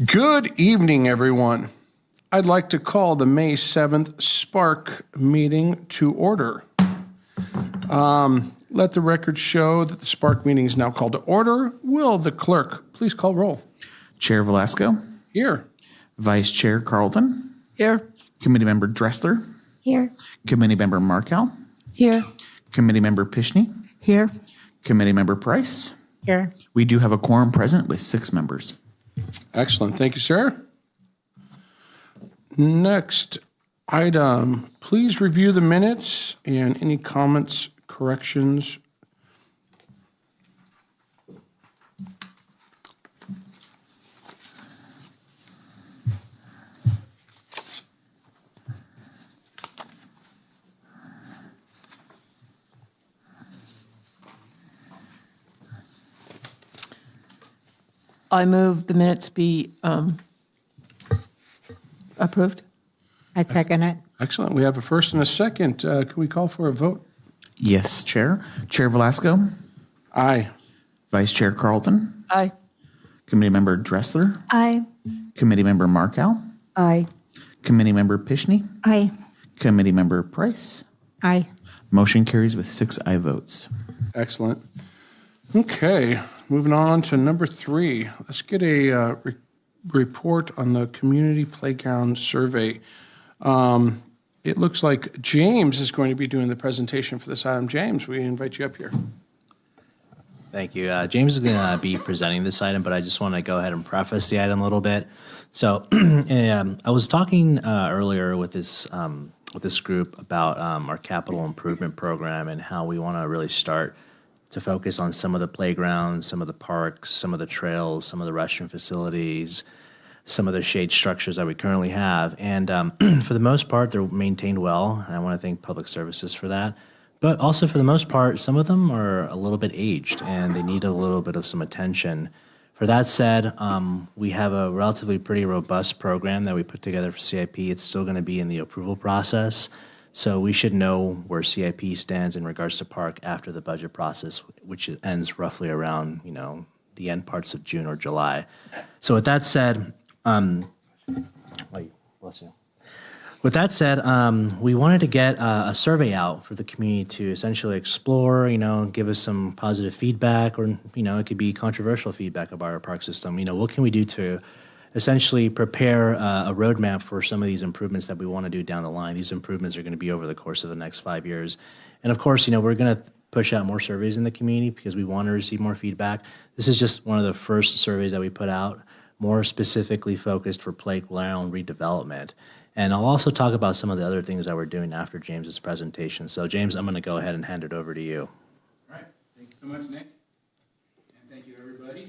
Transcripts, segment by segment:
Good evening, everyone. I'd like to call the May 7th SPARC meeting to order. Let the record show that the SPARC meeting is now called to order. Will the clerk please call roll? Chair Velasco. Here. Vice Chair Carlton. Here. Committee Member Dressler. Here. Committee Member Markel. Here. Committee Member Pishney. Here. Committee Member Price. Here. We do have a quorum present with 6 members. Excellent. Thank you, sir. Next item, please review the minutes and any comments, corrections. I move the minutes be approved. I second it. Excellent. We have a first and a second. Can we call for a vote? Yes, Chair. Chair Velasco. Aye. Vice Chair Carlton. Aye. Committee Member Dressler. Aye. Committee Member Markel. Aye. Committee Member Pishney. Aye. Committee Member Price. Aye. Motion carries with 6 aye votes. Excellent. Okay, moving on to number 3. Let's get a report on the community playground survey. It looks like James is going to be doing the presentation for this item. James, we invite you up here. Thank you. James is going to be presenting this item, but I just want to go ahead and preface the item a little bit. So I was talking earlier with this group about our capital improvement program and how we want to really start to focus on some of the playgrounds, some of the parks, some of the trails, some of the restroom facilities, some of the shade structures that we currently have. And for the most part, they're maintained well, and I want to thank Public Services for that. But also for the most part, some of them are a little bit aged, and they need a little bit of some attention. For that said, we have a relatively pretty robust program that we put together for CIP. It's still going to be in the approval process. So we should know where CIP stands in regards to park after the budget process, which ends roughly around, the end parts of June or July. So with that said, bless you. With that said, we wanted to get a survey out for the community to essentially explore, give us some positive feedback, or, it could be controversial feedback about our park system. What can we do to essentially prepare a roadmap for some of these improvements that we want to do down the line. These improvements are going to be over the course of the next 5 years. And of course, we're going to push out more surveys in the community because we want to receive more feedback. This is just one of the first surveys that we put out, more specifically focused for playground redevelopment. And I'll also talk about some of the other things that we're doing after James's presentation. So James, I'm going to go ahead and hand it over to you. All right. Thank you so much, Nick. Thank you, everybody.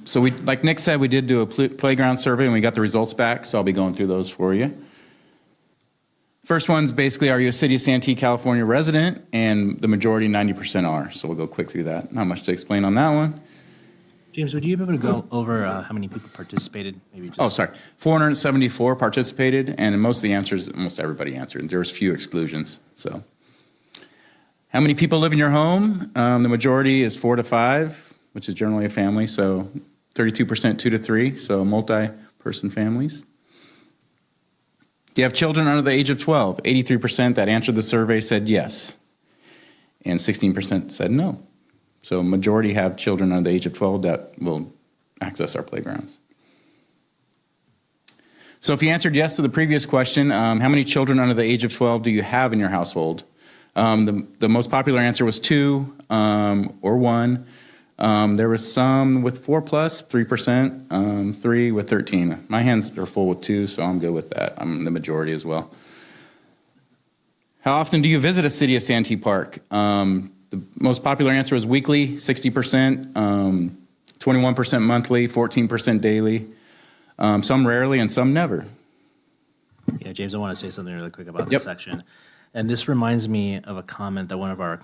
So like Nick said, we did do a playground survey and we got the results back, so I'll be going through those for you. First one's basically, are you a City of Santee, California resident? And the majority, 90% are. So we'll go quick through that. Not much to explain on that one. James, would you be able to go over how many people participated? Maybe just... Oh, sorry. 474 participated, and most of the answers, almost everybody answered. There was few exclusions. So, how many people live in your home? The majority is 4 to 5, which is generally a family. So, 32% 2 to 3. So, multi-person families. Do you have children under the age of 12? 83% that answered the survey said yes, and 16% said no. So majority have children under the age of 12 that will access our playgrounds. So if you answered yes to the previous question, how many children under the age of 12 do you have in your household? The most popular answer was 2 or 1. There was some with 4 plus, 3%, 3 with 13. My hands are full with 2, so I'm good with that. I'm the majority as well. How often do you visit a City of Santee Park? The most popular answer was weekly, 60%, 21% monthly, 14% daily, some rarely, and some never. Yeah, James, I want to say something really quick about this section. And this reminds me of a comment that one of our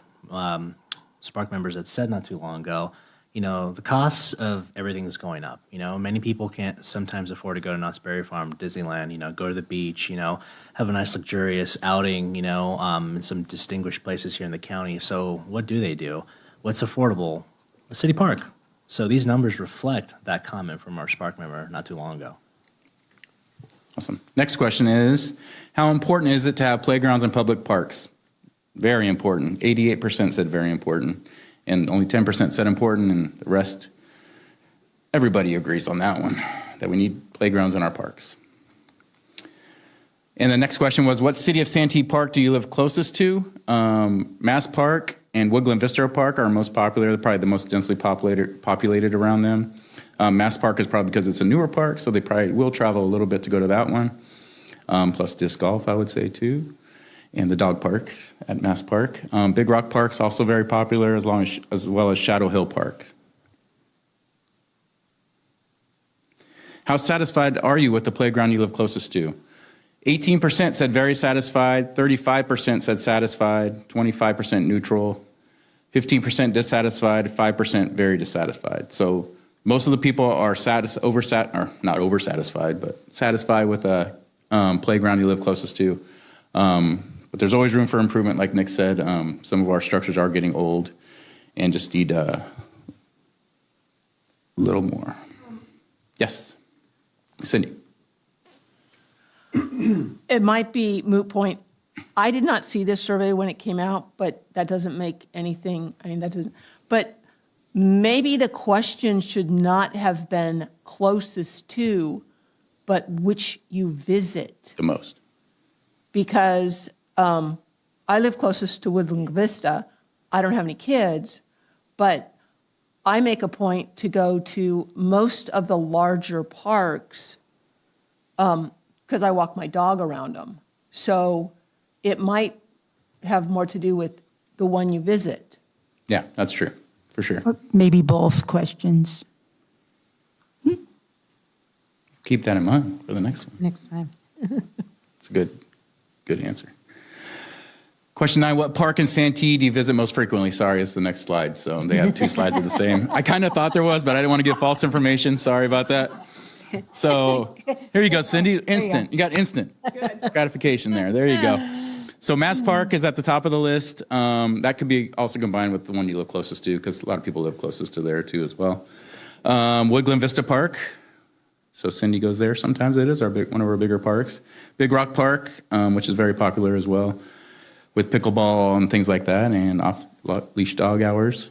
SPARC members had said not too long ago. The costs of everything is going up. Many people can't sometimes afford to go to Knott's Berry Farm, Disneyland, go to the beach, have a nice luxurious outing, in some distinguished places here in the county. So what do? What's affordable? A city park. So these numbers reflect that comment from our SPARC member not too long ago. Awesome. Next question is, how important is it to have playgrounds in public parks? Very important. 88% said very important, and only 10% said important, and the rest, everybody agrees on that one, that we need playgrounds in our parks. And the next question was, what city of Santee Park do you live closest to? Mass Park and Woodland Vista Park are most popular. They're probably the most densely populated around them. Mass Park is probably because it's a newer park, so they probably will travel a little bit to go to that one. Plus disc golf, I would say, too. And the dog park at Mass Park. Big Rock Park's also very popular, as well as Shadow Hill Park. How satisfied are you with the playground you live closest to? 18% said very satisfied, 35% said satisfied, 25% neutral, 15% dissatisfied, 5% very dissatisfied. So most of the people are not oversatisfied, but satisfied with the playground you live closest to. But there's always room for improvement, like Nick said. Some of our structures are getting old and just need a little more. Yes, Cindy. It might be moot point. I did not see this survey when it came out, but that doesn't make anything, but maybe the question should not have been closest to, but which you visit. The most. Because I live closest to Woodland Vista. I don't have any kids, but I make a point to go to most of the larger parks because I walk my dog around them. So it might have more to do with the one you visit. Yeah, that's true, for sure. Maybe both questions Keep that in mind for the next one. next time. It's a good answer. Question 9, what park in Santee do you visit most frequently? Sorry, it's the next slide, so they have 2 slides of the same. I kind of thought there was, but I didn't want to give false information. Sorry about that. So here you go, Cindy. Instant. You got instant gratification there. There you go. So Mass Park is at the top of the list. That could be also combined with the one you live closest to, because a lot of people live closest to there too as well. Woodland Vista Park. So Cindy goes there. Sometimes it is one of our bigger parks. Big Rock Park, which is very popular as well, with pickleball and things like that, and off-leash dog hours.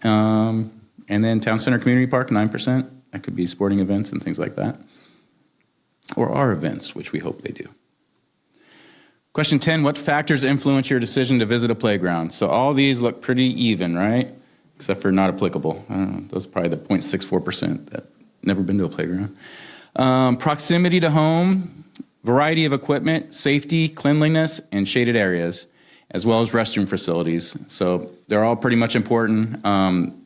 And then Town Center Community Park, 9%. That could be sporting events and things like that. Or our events, which we hope they do. Question 10, what factors influence your decision to visit a playground? So all these look pretty even, right? Except for not applicable. I don't know, those are probably the 0.64% that never been to a playground. Proximity to home, variety of equipment, safety, cleanliness, and shaded areas, as well as restroom facilities. So they're all pretty much important.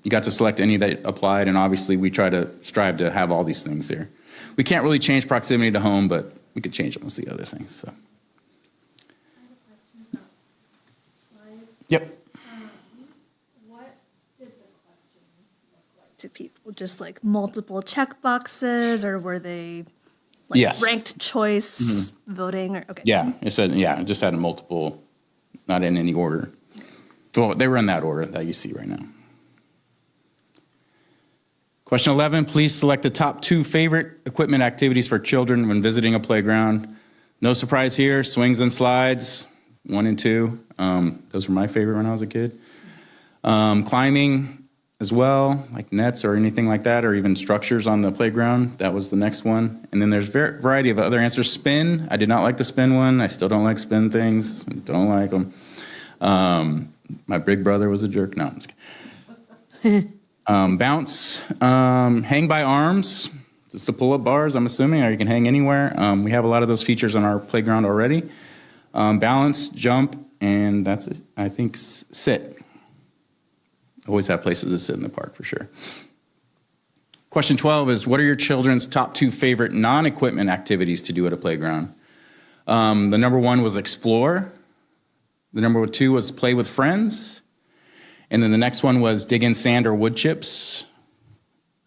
You got to select any that applied, and obviously we try to strive to have all these things here. We can't really change proximity to home, but we could change almost the other things. So. Yep. What did the question look like to people? Just like multiple check boxes, or were they like Yes. ranked choice voting? Or okay. Yeah, it just had multiple, not in any order. Well, they were in that order that you see right now. Question 11, please select the top 2 favorite equipment activities for children when visiting a playground. No surprise here, swings and slides, 1 and 2. Those were my favorite when I was a kid. Climbing as well, like nets or anything like that, or even structures on the playground. That was the next one. And then there's a variety of other answers. Spin, I did not like the spin one. I still don't like spin things. Don't like them. My big brother was a jerk. No, I'm just kidding. Bounce, hang by arms, just the pull-up bars, I'm assuming, or you can hang anywhere. We have a lot of those features on our playground already. Balance, jump, and that's it. I think sit. Always have places to sit in the park for sure. Question 12 is, what are your children's top 2 favorite non-equipment activities to do at a playground? The number 1 was explore. The number 2 was play with friends. And then the next one was dig in sand or wood chips.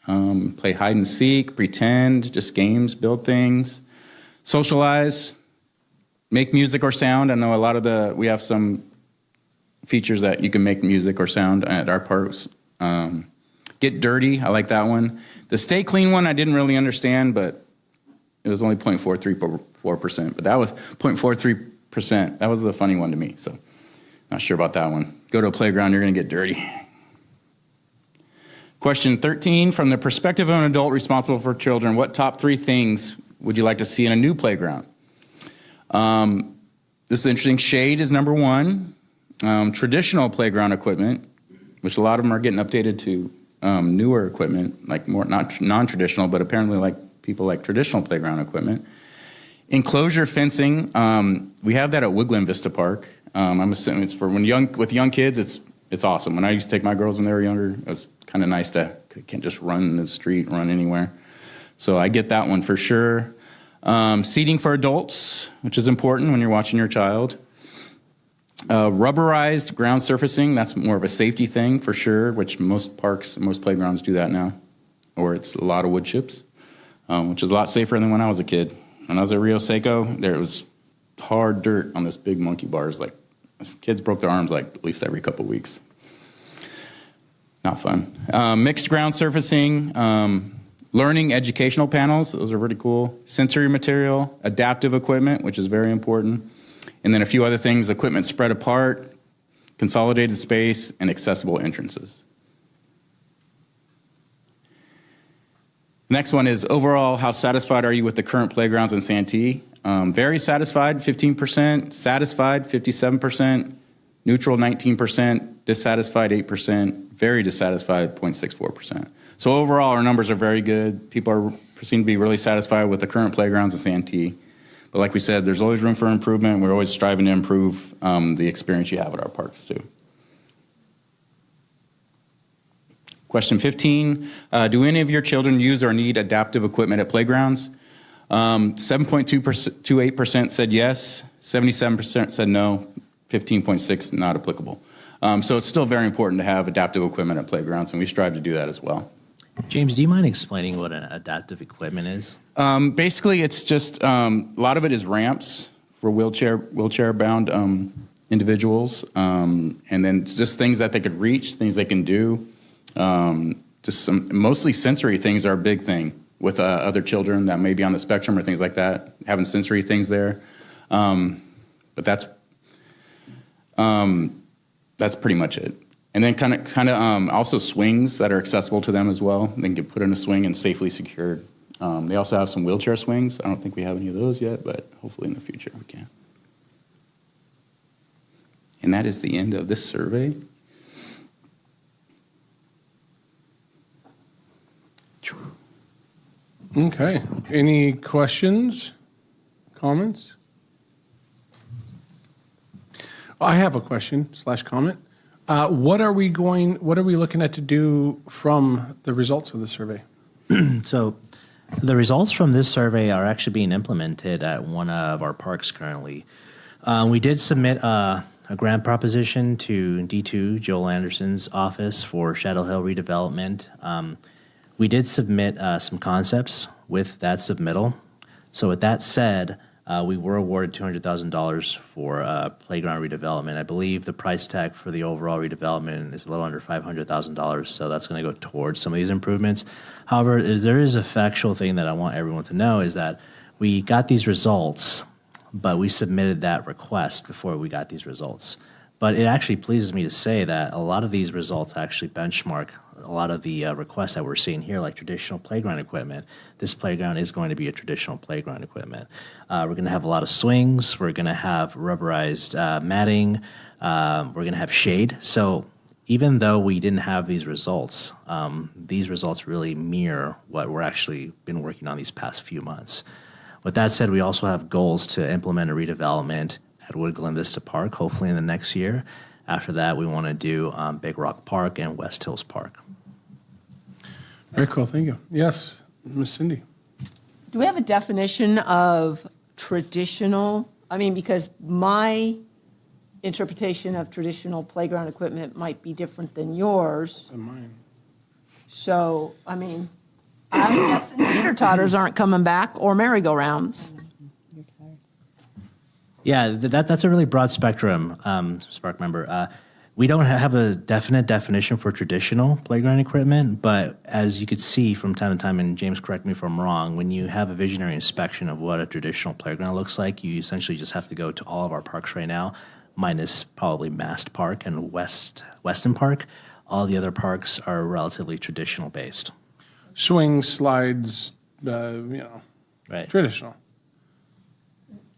Play hide and seek, pretend, just games, build things. Socialize, make music or sound. I know we have some features that you can make music or sound at our parks. Get dirty, I like that one. The stay clean one, I didn't really understand, but it was only 0.434%, but that was 0.43%. That was the funny one to me, so not sure about that one. Go to a playground, you're gonna get dirty. Question 13, from the perspective of an adult responsible for children, what top 3 things would you like to see in a new playground? This is interesting. Shade is number 1. Traditional playground equipment, which a lot of them are getting updated to newer equipment, like more not non-traditional, but apparently like people like traditional playground equipment. Enclosure fencing, we have that at Woodland Vista Park. I'm assuming it's for with young kids. It's awesome. When I used to take my girls when they were younger, it was kind of nice to can't just run in the street, run anywhere. So I get that one for sure. Seating for adults, which is important when you're watching your child. Rubberized ground surfacing, that's more of a safety thing for sure, which most parks, most playgrounds do that now. Or it's a lot of wood chips, which is a lot safer than when I was a kid. When I was at Rio Seco, there was hard dirt on this big monkey bars. Like, kids broke their arms like at least every couple weeks. Not fun. Mixed ground surfacing, learning educational panels, those are really cool. Sensory material, adaptive equipment, which is very important. And then a few other things, equipment spread apart, consolidated space, and accessible entrances. Next one is overall, how satisfied are you with the current playgrounds in Santee? Very satisfied, 15%, satisfied, 57%, neutral, 19%, dissatisfied, 8%, very dissatisfied, 0.64%. So overall, our numbers are very good. People seem to be really satisfied with the current playgrounds in Santee. But like we said, there's always room for improvement. We're always striving to improve the experience you have at our parks too. Question 15, do any of your children use or need adaptive equipment at playgrounds? 7.28% said yes, 77% said no, 15.6% not applicable. So it's still very important to have adaptive equipment at playgrounds, and we strive to do that as well. James, do you mind explaining what an adaptive equipment is? Basically, it's just a lot of it is ramps for wheelchair-bound individuals, and then just things that they could reach, things they can do. Just some mostly sensory things are a big thing with other children that may be on the spectrum or things like that. Having sensory things there, but that's pretty much it. And then kind of also swings that are accessible to them as well. They can get put in a swing and safely secured. They also have some wheelchair swings. I don't think we have any of those yet, but hopefully in the future we can. And that is the end of this survey. Okay. Any questions, comments? I have a question / comment. What are we looking at to do from the results of the survey? So the results from this survey are actually being implemented at one of our parks currently. We did submit a grant proposition to D2, Joel Anderson's office for Shadow Hill redevelopment. We did submit some concepts with that submittal. So with that said, we were awarded $200,000 for playground redevelopment. I believe the price tag for the overall redevelopment is a little under $500,000, so that's going to go towards some of these improvements. However, there is a factual thing that I want everyone to know is that we got these results, but we submitted that request before we got these results. But it actually pleases me to say that a lot of these results actually benchmark a lot of the requests that we're seeing here, like traditional playground equipment. This playground is going to be a traditional playground equipment. We're going to have a lot of swings. We're going to have rubberized matting. We're going to have shade. So even though we didn't have these results really mirror what we're actually been working on these past few months. With that said, we also have goals to implement a redevelopment at Woodland Vista Park, hopefully in the next year. After that, we want to do Big Rock Park and West Hills Park. Very cool. Thank you. Yes, Ms. Cindy. Do we have a definition of traditional? I mean, because my interpretation of traditional playground equipment might be different than yours. And mine. So, I mean, I'm guessing teeter-totters aren't coming back or merry-go-rounds. Yeah, that's a really broad spectrum, SPARC member. We don't have a definite definition for traditional playground equipment, but as you could see from time to time, and James, correct me if I'm wrong, when you have a visionary inspection of what a traditional playground looks like, you essentially just have to go to all of our parks right now, minus probably Mast Park and Weston Park. All the other parks are relatively traditional based. Swing, slides, Right. traditional.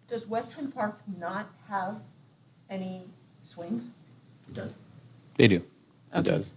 Does Weston Park not have any swings? It does. They do. It does.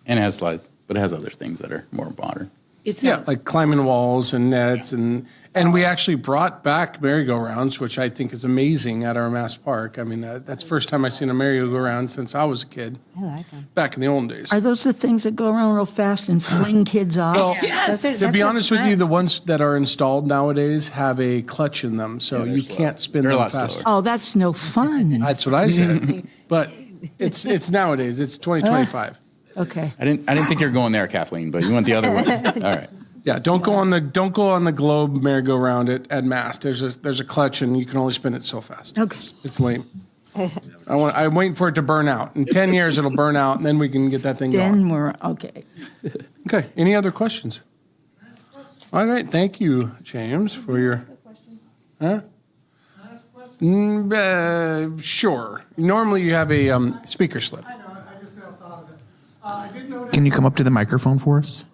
And it has slides, but it has other things that are more modern. It's Yeah, not, like climbing walls and nets, and we actually brought back merry-go-rounds, which I think is amazing at our Mass Park. I mean, that's the first time I've seen a merry-go-round since I was a kid, I like them. back in the old days. Are those the things that go around real fast and fling kids off? Well, to be what's honest with you, fun. the ones that are installed nowadays have a clutch in them, so they're you slow. can't spin They're a them lot faster. slower. Oh, that's no fun. That's what I said. But it's nowadays. It's 2025. Okay. I didn't think you were going there, Kathleen, but you went the other way. All right. Yeah, don't go on the globe merry-go-round at Mast. There's a clutch, and you can only spin it so fast. Okay. It's lame. I'm waiting for it to burn out. In 10 years, it'll burn out, and then we can get that thing going. Then we're, okay. Okay, any other questions? All right, thank you, James, for your. Huh? Sure. Normally, you have a speaker slip. I know, I just now thought of it. I did notice. Can you come up to the microphone for us?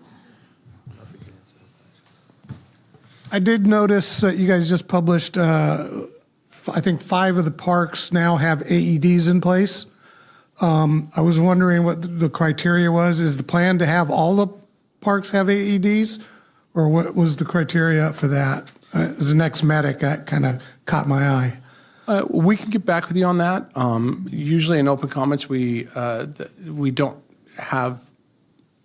I did notice that you guys just published, I think 5 of the parks now have AEDs in place. I was wondering what the criteria was. Is the plan to have all the parks have AEDs? Or what was the criteria for that? As an ex-medic, that kind of caught my eye. We can get back with you on that. Usually in open comments, we don't have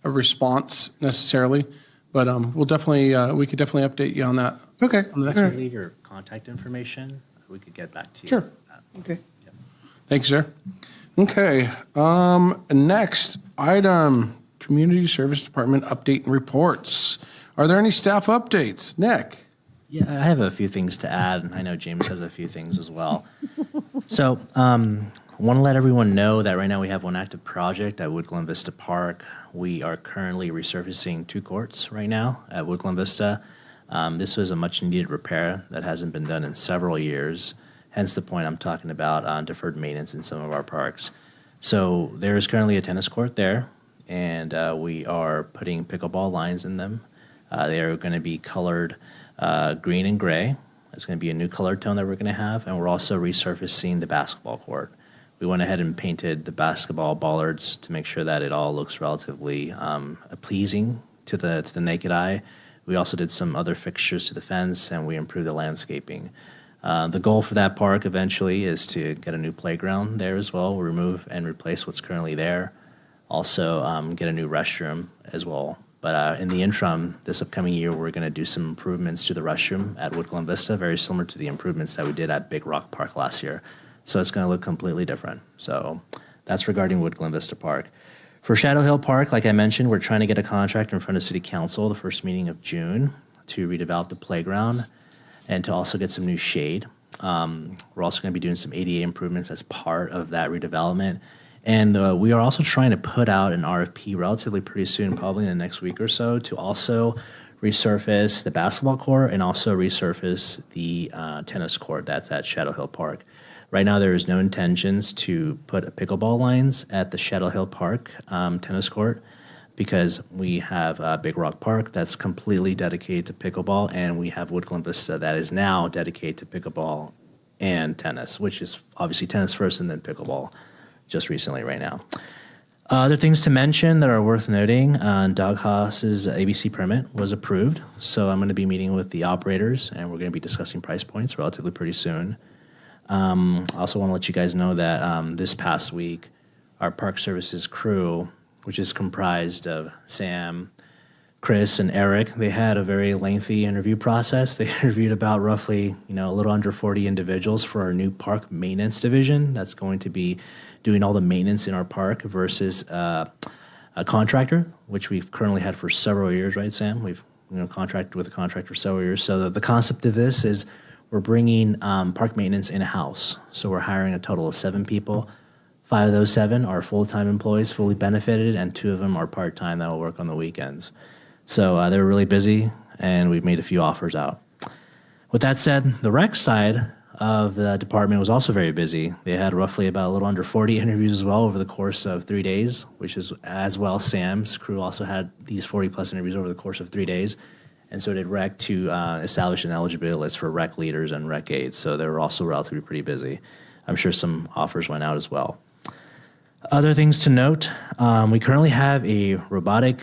a response necessarily, but we could definitely update you on that. Okay. On the next all If right, you leave your contact information, we could get back to you. Sure. Okay. Thank you, sir. Okay, next item, Community Service Department update and reports. Are there any staff updates? Nick? Yeah, I have a few things to add, and I know James has a few things as well. So, want to let everyone know that right now we have one active project at Woodland Vista Park. We are currently resurfacing 2 courts right now at Woodland Vista. This was a much-needed repair that hasn't been done in several years, hence the point I'm talking about deferred maintenance in some of our parks. So there is currently a tennis court there, and we are putting pickleball lines in them. They are going to be colored green and gray. It's going to be a new color tone that we're going to have, and we're also resurfacing the basketball court. We went ahead and painted the basketball bollards to make sure that it all looks relatively pleasing to the naked eye. We also did some other fixtures to the fence, and we improved the landscaping. The goal for that park eventually is to get a new playground there as well. We'll remove and replace what's currently there. Also, get a new restroom as well. But in the interim, this upcoming year, we're going to do some improvements to the restroom at Woodland Vista, very similar to the improvements that we did at Big Rock Park last year. So it's going to look completely different. So that's regarding Woodland Vista Park. For Shadow Hill Park, like I mentioned, we're trying to get a contract in front of City Council the first meeting of June to redevelop the playground and to also get some new shade. We're also going to be doing some ADA improvements as part of that redevelopment. And we are also trying to put out an RFP relatively pretty soon, probably in the next week or so, to also resurface the basketball court and also resurface the tennis court that's at Shadow Hill Park. Right now, there is no intentions to put pickleball lines at the Shadow Hill Park tennis court because we have Big Rock Park that's completely dedicated to pickleball, and we have Woodland Vista that is now dedicated to pickleball and tennis, which is obviously tennis first and then pickleball just recently right now. Other things to mention that are worth noting, Dog Haas's ABC permit was approved, so I'm going to be meeting with the operators, and we're going to be discussing price points relatively pretty soon. I also want to let you guys know that this past week, our Park Services crew, which is comprised of Sam, Chris, and Eric, they had a very lengthy interview process. They interviewed about roughly, a little under 40 individuals for our new park maintenance division that's going to be doing all the maintenance in our park versus a contractor, which we've currently had for several years, right, Sam? We've contracted with a contractor for several years. So the concept of this is we're bringing park maintenance in-house. So we're hiring a total of 7 people. 5 of those 7 are full-time employees, fully benefited, and 2 of them are part-time that will work on the weekends. So they were really busy, and we've made a few offers out. With that said, the rec side of the department was also very busy. They had roughly about a little under 40 interviews as well over the course of 3 days, which is as well Sam's crew also had these 40-plus interviews over the course of 3 days. And so did rec to establish an eligibility list for rec leaders and rec aides. So they were also relatively pretty busy. I'm sure some offers went out as well. Other things to note, we currently have a robotic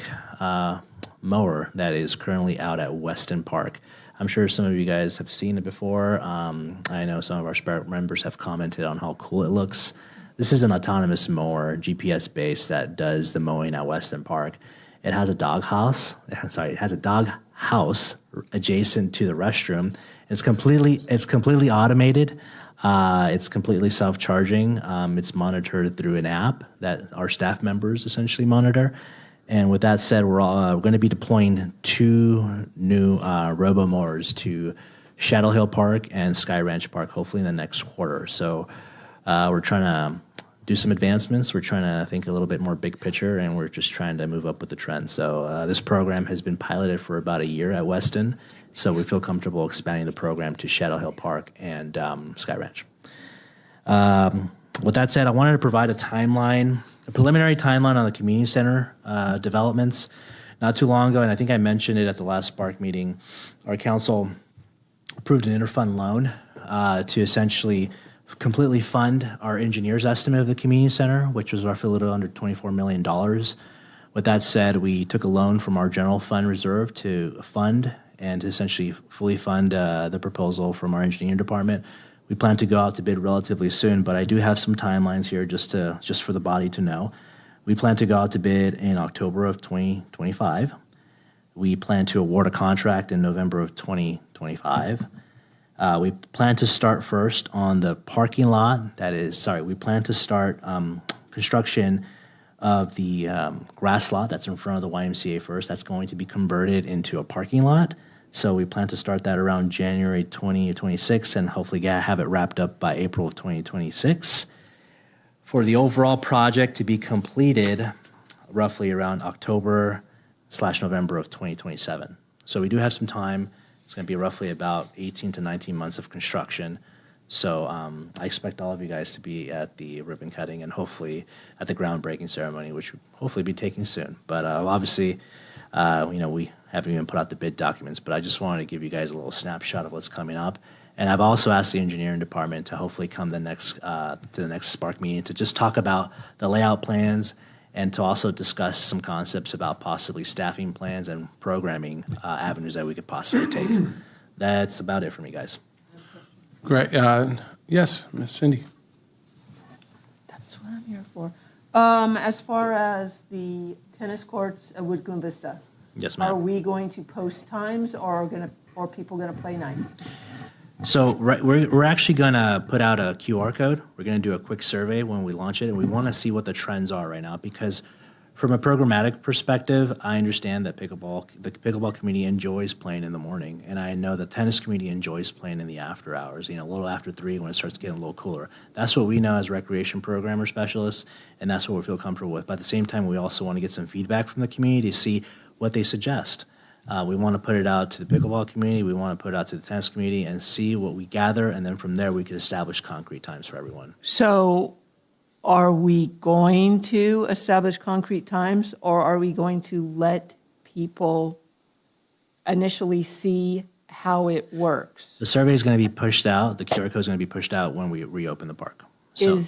mower that is currently out at Weston Park. I'm sure some of you guys have seen it before. I know some of our SPARC members have commented on how cool it looks. This is an autonomous mower, GPS-based, that does the mowing at Weston Park. It has a dog house. Sorry, it has a dog house adjacent to the restroom. It's completely automated. It's completely self-charging. It's monitored through an app that our staff members essentially monitor. And with that said, we're going to be deploying 2 new robo-mowers to Shadow Hill Park and Sky Ranch Park, hopefully in the next quarter. So we're trying to do some advancements. We're trying to think a little bit more big picture, and we're just trying to move up with the trend. So this program has been piloted for about a year at Weston, so we feel comfortable expanding the program to Shadow Hill Park and Sky Ranch. With that said, I wanted to provide a preliminary timeline on the community center developments. Not too long ago, and I think I mentioned it at the last SPARC meeting, our council approved an interfund loan to essentially completely fund our engineer's estimate of the community center, which was roughly a little under $24 million. With that said, we took a loan from our general fund reserve to fund and to essentially fully fund the proposal from our engineering department. We plan to go out to bid relatively soon, but I do have some timelines here just for the body to know. We plan to go out to bid in October of 2025. We plan to award a contract in November of 2025. We plan to start first on the parking lot. We plan to start construction of the grass lot that's in front of the YMCA first. That's going to be converted into a parking lot. So we plan to start that around January 2026 and hopefully have it wrapped up by April of 2026. For the overall project to be completed roughly around October/November of 2027. So we do have some time. It's going to be roughly about 18 to 19 months of construction. So I expect all of you guys to be at the ribbon cutting and hopefully at the groundbreaking ceremony, which will hopefully be taking soon. But obviously, we haven't even put out the bid documents, but I just wanted to give you guys a little snapshot of what's coming up. And I've also asked the engineering department to hopefully come to the next SPARC meeting to just talk about the layout plans and to also discuss some concepts about possibly staffing plans and programming avenues that we could possibly take. That's about it for me, guys. Great. Yes, Ms. Cindy. That's what I'm here for. As far as the tennis courts at Woodland Vista, Yes, are ma'am. we going to post times or are people going to play nice? So we're actually going to put out a QR code. We're going to do a quick survey when we launch it, and we want to see what the trends are right now because from a programmatic perspective, I understand that the pickleball community enjoys playing in the morning, and I know the tennis community enjoys playing in the after hours, a little after 3 when it starts getting a little cooler. That's what we know as recreation programmer specialists, and that's what we feel comfortable with. But at the same time, we also want to get some feedback from the community to see what they suggest. We want to put it out to the pickleball community. We want to put it out to the tennis community and see what we gather, and then from there we can establish concrete times for everyone. So are we going to establish concrete times or are we going to let people initially see how it works? The survey is going to be pushed out. The QR code is going to be pushed out when we reopen the park. So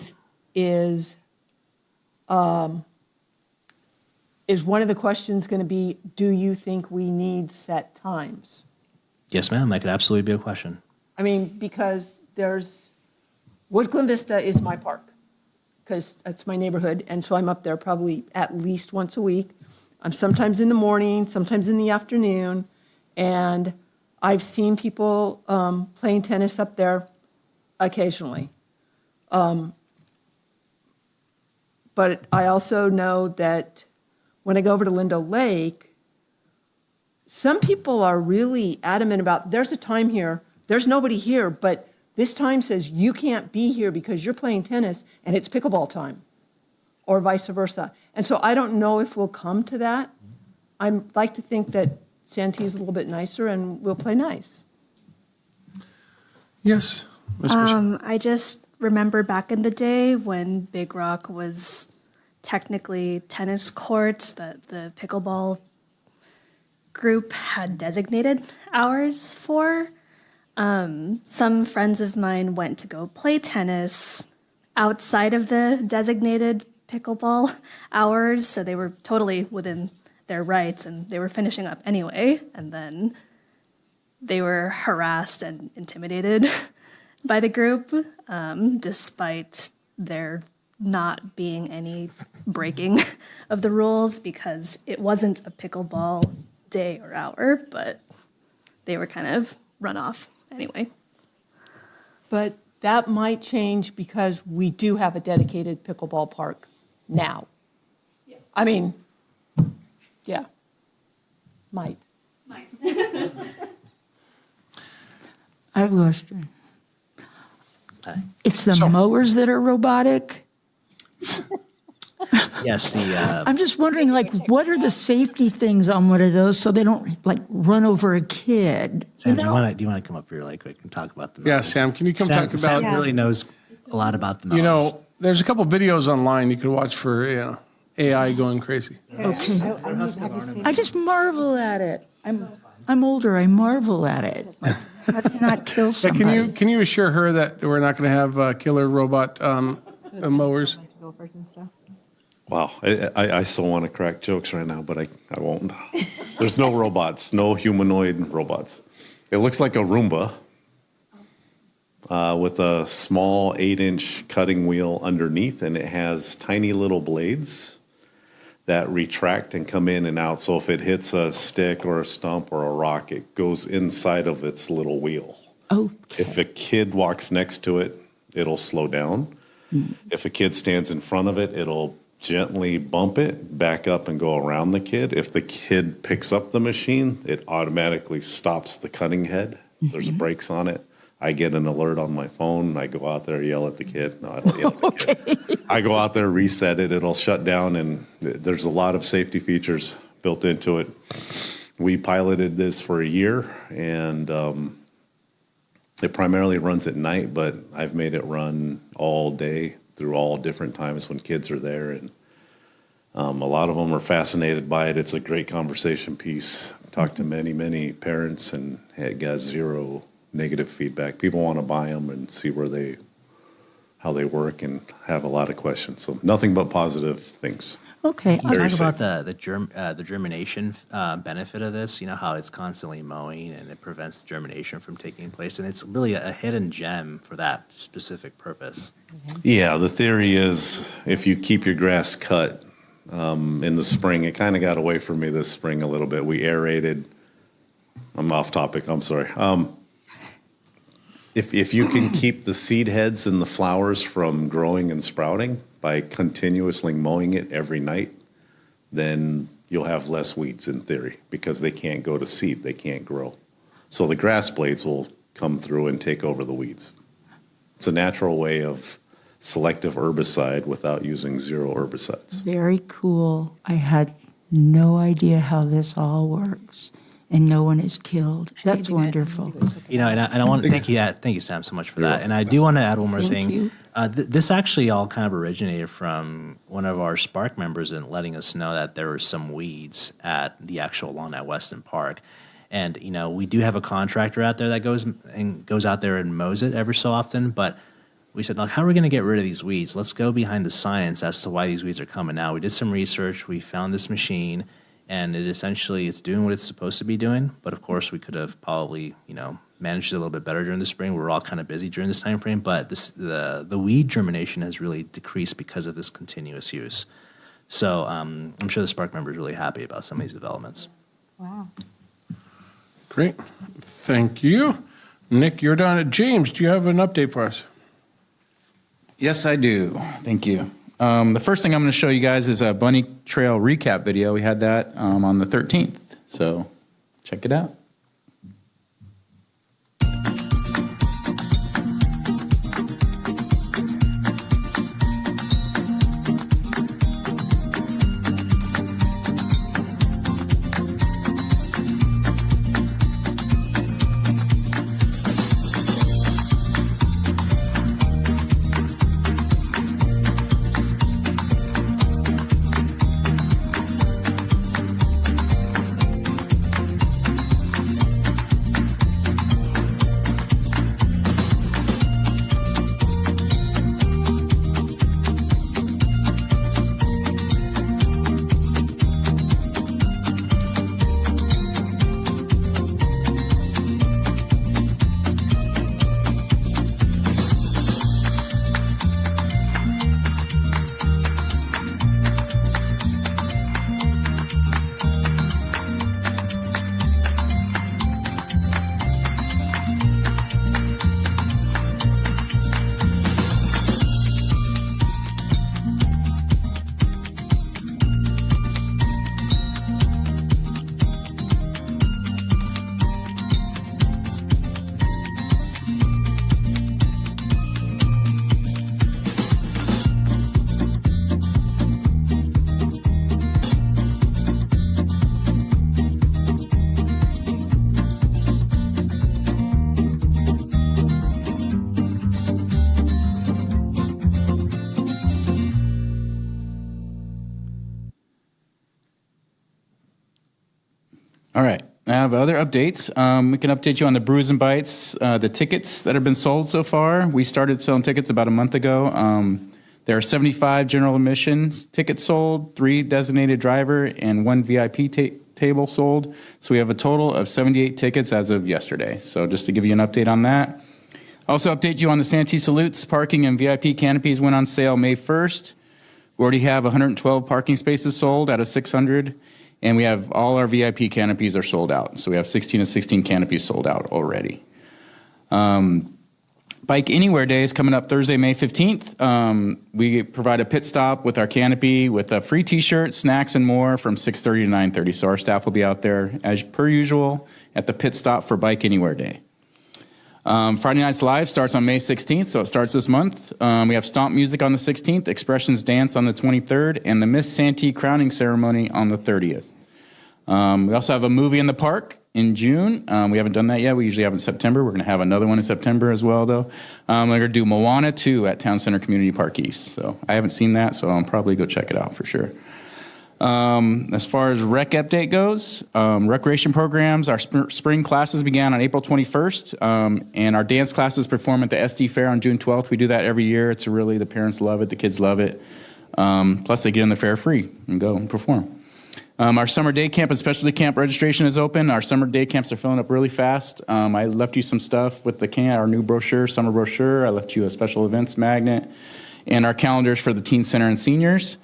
Is one of the questions going to be, do you think we need set times? yes, ma'am, that could absolutely be a question. I mean, because Woodland Vista is my park, because that's my neighborhood, and so I'm up there probably at least once a week. I'm sometimes in the morning, sometimes in the afternoon, and I've seen people playing tennis up there occasionally. But I also know that when I go over to Lindo Lake, some people are really adamant about, there's a time here, there's nobody here, but this time says you can't be here because you're playing tennis and it's pickleball time. or vice versa. And so I don't know if we'll come to that. I'd like to think that Santee's a little bit nicer and we'll play nice. Yes. Ms. Bishop. I just remember back in the day when Big Rock was technically tennis courts that the pickleball group had designated hours for. Some friends of mine went to go play tennis outside of the designated pickleball hours, so they were totally within their rights and they were finishing up anyway, and then they were harassed and intimidated by the group, despite there not being any breaking of the rules because it wasn't a pickleball day or hour, but they were kind of run off anyway. But that might change because we do have a dedicated pickleball park now. I mean, yeah, might. I have a question. It's the mowers that are robotic? Yes, I'm just wondering, like, what are the safety things on one of those so they don't, like, run over a kid? Sam, do you want to come up here really quick and talk about the Yeah, mowers? Sam, can you come talk about? Sam really knows a lot about the mowers. You know, there's a couple videos online you could watch for AI going crazy. Okay. I just marvel at it. I'm older. I marvel at it. How do you not kill Yeah, somebody? can you assure her that we're not going to have killer robot mowers? Wow, I still want to crack jokes right now, but I won't. There's no robots, no humanoid robots. It looks like a Roomba with a small 8-inch cutting wheel underneath, and it has tiny little blades that retract and come in and out. So if it hits a stick or a stump or a rock, it goes inside of its little wheel. Okay. If a kid walks next to it, it'll slow down. If a kid stands in front of it, it'll gently bump it, back up and go around the kid. If the kid picks up the machine, it automatically stops the cutting head. There's brakes on it. I get an alert on my phone. I go out there, yell at the kid. No, I don't yell at the kid. I go out there, reset it. It'll shut down, and there's a lot of safety features built into it. We piloted this for a year, and it primarily runs at night, but I've made it run all day through all different times when kids are there, and a lot of them are fascinated by it. It's a great conversation piece. I've talked to many parents, and it got zero negative feedback. People want to buy them and see how they work, and have a lot of questions. So nothing but positive things. Okay. Can you Very talk safe. about the germination benefit of this? You know how it's constantly mowing and it prevents the germination from taking place, and it's really a hidden gem for that specific purpose. Yeah, the theory is if you keep your grass cut in the spring, it kind of got away from me this spring a little bit. We aerated. I'm off topic. I'm sorry. If you can keep the seed heads and the flowers from growing and sprouting by continuously mowing it every night, then you'll have less weeds in theory because they can't go to seed, they can't grow. So the grass blades will come through and take over the weeds. It's a natural way of selective herbicide without using zero herbicides. Very cool. I had no idea how this all works, and no one is killed. That's wonderful. You know, and I want to thank you, Sam, so much for that. And I do want to add one more Thank thing. you. This actually all kind of originated from one of our SPARC members and letting us know that there were some weeds at the actual lawn at Weston Park. And, you know, we do have a contractor out there that goes out there and mows it every so often. But we said, like, how are we going to get rid of these weeds? Let's go behind the science as to why these weeds are coming out. We did some research. We found this machine. And it's doing what it's supposed to be doing. But of course, we could have probably, managed it a little bit better during the spring. We were all kind of busy during this time frame. But the weed germination has really decreased because of this continuous use. So I'm sure the SPARC member is really happy about some of these developments. Wow. Great. Thank you. Nick, you're done. James, do you have an update for us? Yes, I do. Thank you. The first thing I'm going to show you guys is a bunny trail recap video. We had that on the 13th, so check it out. All right. I have other updates. We can update you on the Brews and Bites, the tickets that have been sold so far. We started selling tickets about a month ago. There are 75 general admissions tickets sold, 3 designated driver, and 1 VIP table sold. So we have a total of 78 tickets as of yesterday. So just to give you an update on that. Also update you on the Santee Salutes. Parking and VIP canopies went on sale May 1st. We already have 112 parking spaces sold out of 600. And we have all our VIP canopies are sold out. So we have 16 of 16 canopies sold out already. Bike Anywhere Day is coming up Thursday, May 15th. We provide a pit stop with our canopy with a free t-shirt, snacks, and more from 6:30 to 9:30. So our staff will be out there as per usual at the pit stop for Bike Anywhere Day. Friday Nights Live starts on May 16th, so it starts this month. We have Stomp Music on the 16th, Expressions Dance on the 23rd, and the Miss Santee crowning ceremony on the 30th. We also have a movie in the park in June. We haven't done that yet. We usually have in September. We're going to have another one in September as well, though. We're going to do Moana 2 at Town Center Community Park East. So I haven't seen that, so I'll probably go check it out for sure. As far as rec update goes, recreation programs, our spring classes began on April 21st, and our dance classes perform at the SD Fair on June 12th. We do that every year. It's really, the parents love it, the kids love it. Plus they get in the fair free and go and perform. Our summer day camp and specialty camp registration is open. Our summer day camps are filling up really fast. I left you some stuff with the our new brochure, summer brochure. I left you a special events magnet and our calendars for the teen center and seniors.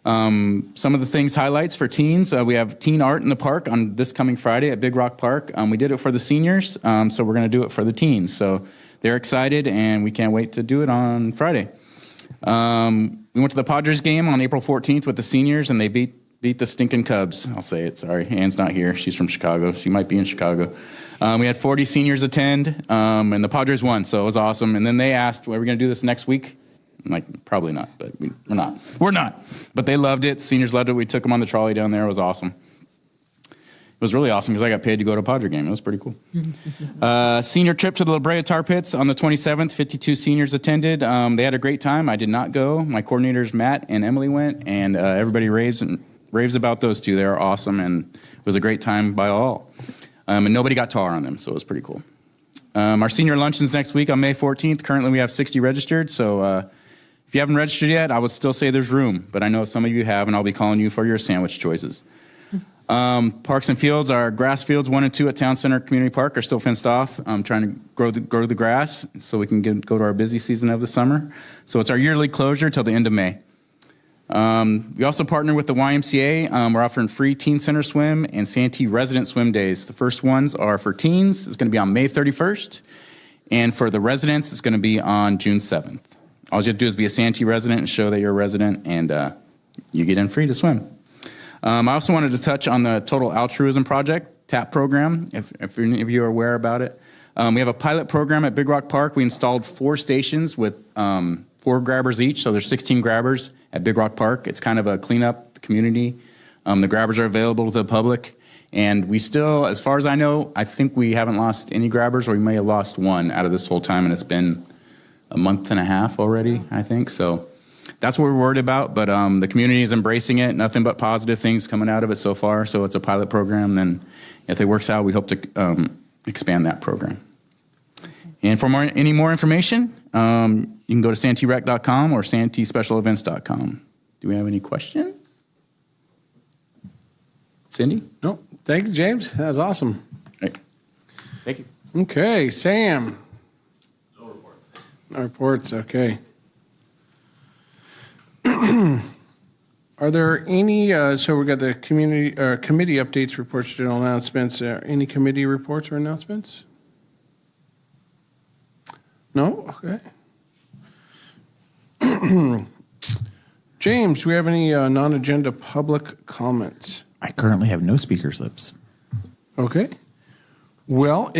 Some of the things highlights for teens, we have teen art in the park on this coming Friday at Big Rock Park. We did it for the seniors, so we're going to do it for the teens. So they're excited and we can't wait to do it on Friday. We went to the Padres game on April 14th with the seniors and they beat the stinking Cubs. I'll say it, sorry. Anne's not here. She's from Chicago. She might be in Chicago. We had 40 seniors attend, and the Padres won, so it was awesome. And then they asked, well, are we going to do this next week? I'm like, probably not, but we're not. We're not. But they loved it. Seniors loved it. We took them on the trolley down there. It was awesome. It was really awesome because I got paid to go to a Padre game. It was pretty cool. Senior trip to the La Brea Tar Pits on the 27th. 52 seniors attended. They had a great time. I did not go. My coordinators, Matt and Emily, went, and everybody raves about those two. They are awesome, and it was a great time by all. And nobody got tar on them, so it was pretty cool. Our senior luncheon's next week on May 14th. Currently, we have 60 registered, so if you haven't registered yet, I would still say there's room, but I know some of you have, and I'll be calling you for your sandwich choices. Parks and fields, our grass fields 1 and 2 at Town Center Community Park are still fenced off. I'm trying to grow the grass so we can go to our busy season of the summer. So it's our yearly closure till the end of May. We also partner with the YMCA. We're offering free teen center swim and Santee resident swim days. The first ones are for teens. It's going to be on May 31st. And for the residents, it's going to be on June 7th. All you have to do is be a Santee resident and show that you're a resident, and you get in free to swim. I also wanted to touch on the Total Altruism Project, TAP program, if any of you are aware about it. We have a pilot program at Big Rock Park. We installed 4 stations with 4 grabbers each, so there's 16 grabbers at Big Rock Park. It's kind of a cleanup community. The grabbers are available to the public, and we still, as far as I know, I think we haven't lost any grabbers, or we may have lost 1 out of this whole time, and it's been a month and a half already, I think. So that's what we're worried about, but the community is embracing it. Nothing but positive things coming out of it so far. So it's a pilot program. Then if it works out, we hope to expand that program. And for any more information, you can go to SanteeRec.com or SanteeSpecialEvents.com. Do we have any questions? Cindy? No, thanks, James. That was awesome. Right. Thank you. Okay, Sam. No reports, okay. Are there any, so we got the community committee updates, reports, general announcements. Any committee reports or announcements? No? Okay. James, do we have any non-agenda public comments? I currently have no speaker slips. Okay. Well,